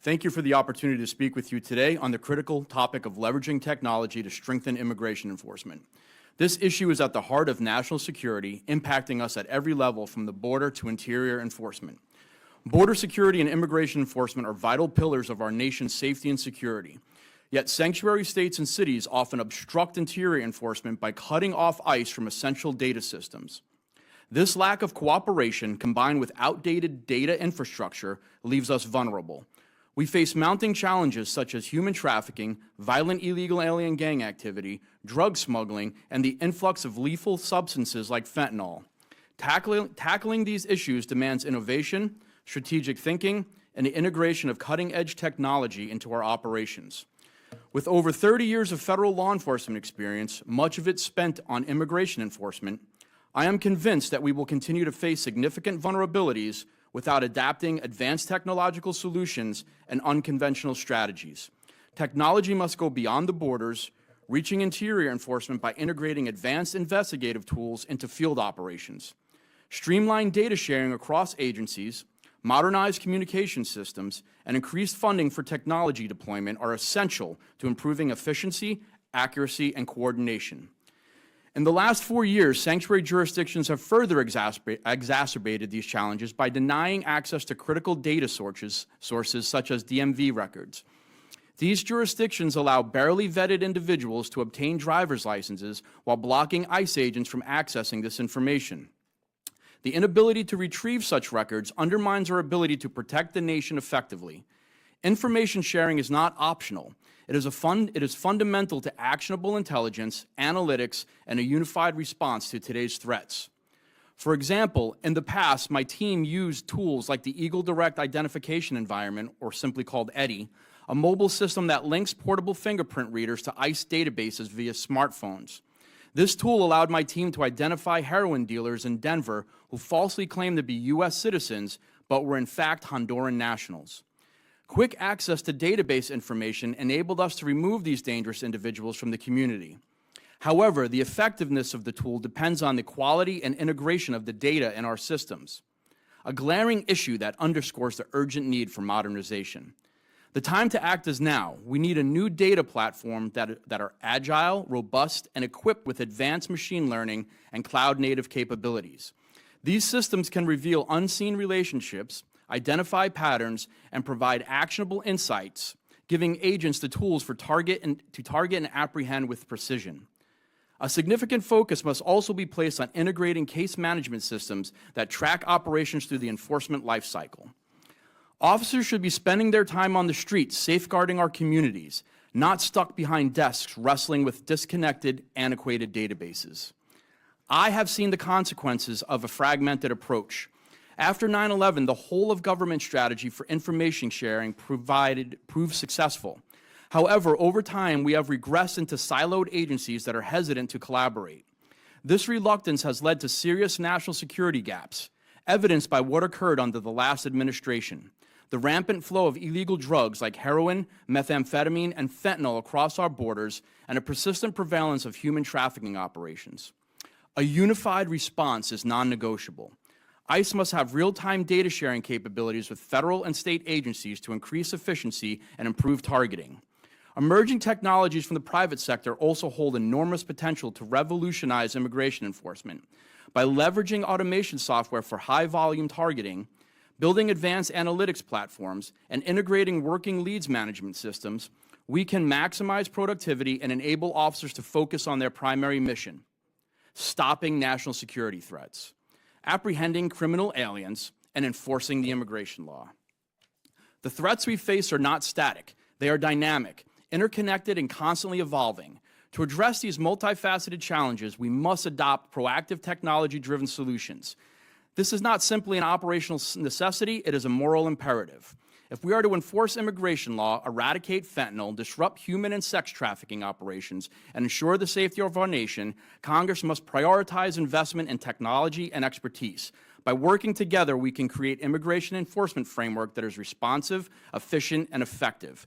Thank you for the opportunity to speak with you today on the critical topic of leveraging technology to strengthen immigration enforcement. This issue is at the heart of national security, impacting us at every level from the border to interior enforcement. Border security and immigration enforcement are vital pillars of our nation's safety and security. Yet sanctuary states and cities often obstruct interior enforcement by cutting off ICE from essential data systems. This lack of cooperation, combined with outdated data infrastructure, leaves us vulnerable. We face mounting challenges such as human trafficking, violent illegal alien gang activity, drug smuggling, and the influx of lethal substances like fentanyl. Tackling these issues demands innovation, strategic thinking, and the integration of cutting-edge technology into our operations. With over 30 years of federal law enforcement experience, much of it spent on immigration enforcement, I am convinced that we will continue to face significant vulnerabilities without adapting advanced technological solutions and unconventional strategies. Technology must go beyond the borders, reaching interior enforcement by integrating advanced investigative tools into field operations. Streamlined data sharing across agencies, modernized communication systems, and increased funding for technology deployment are essential to improving efficiency, accuracy, and coordination. In the last 4 years, sanctuary jurisdictions have further exacerbated these challenges by denying access to critical data sources such as DMV records. These jurisdictions allow barely vetted individuals to obtain driver's licenses while blocking ICE agents from accessing this information. The inability to retrieve such records undermines our ability to protect the nation effectively. Information sharing is not optional. It is fundamental to actionable intelligence, analytics, and a unified response to today's threats. For example, in the past, my team used tools like the Eagle Direct Identification Environment, or simply called EDI, a mobile system that links portable fingerprint readers to ICE databases via smartphones. This tool allowed my team to identify heroin dealers in Denver who falsely claimed to be U.S. citizens but were in fact Honduran nationals. Quick access to database information enabled us to remove these dangerous individuals from the community. However, the effectiveness of the tool depends on the quality and integration of the data in our systems, a glaring issue that underscores the urgent need for modernization. The time to act is now. We need a new data platform that are agile, robust, and equipped with advanced machine learning and cloud-native capabilities. These systems can reveal unseen relationships, identify patterns, and provide actionable insights, giving agents the tools to target and apprehend with precision. A significant focus must also be placed on integrating case management systems that track operations through the enforcement lifecycle. Officers should be spending their time on the streets, safeguarding our communities, not stuck behind desks wrestling with disconnected, antiquated databases. I have seen the consequences of a fragmented approach. After 9/11, the whole-of-government strategy for information sharing proved successful. However, over time, we have regressed into siloed agencies that are hesitant to collaborate. This reluctance has led to serious national security gaps, evidenced by what occurred under the last administration. The rampant flow of illegal drugs like heroin, methamphetamine, and fentanyl across our borders, and a persistent prevalence of human trafficking operations. A unified response is non-negotiable. ICE must have real-time data sharing capabilities with federal and state agencies to increase efficiency and improve targeting. Emerging technologies from the private sector also hold enormous potential to revolutionize immigration enforcement. By leveraging automation software for high-volume targeting, building advanced analytics platforms, and integrating working leads management systems, we can maximize productivity and enable officers to focus on their primary mission: stopping national security threats, apprehending criminal aliens, and enforcing the immigration law. The threats we face are not static. They are dynamic, interconnected, and constantly evolving. To address these multifaceted challenges, we must adopt proactive technology-driven solutions. This is not simply an operational necessity, it is a moral imperative. If we are to enforce immigration law, eradicate fentanyl, disrupt human and sex trafficking operations, and ensure the safety of our nation, Congress must prioritize investment in technology and expertise. By working together, we can create immigration enforcement framework that is responsive, efficient, and effective.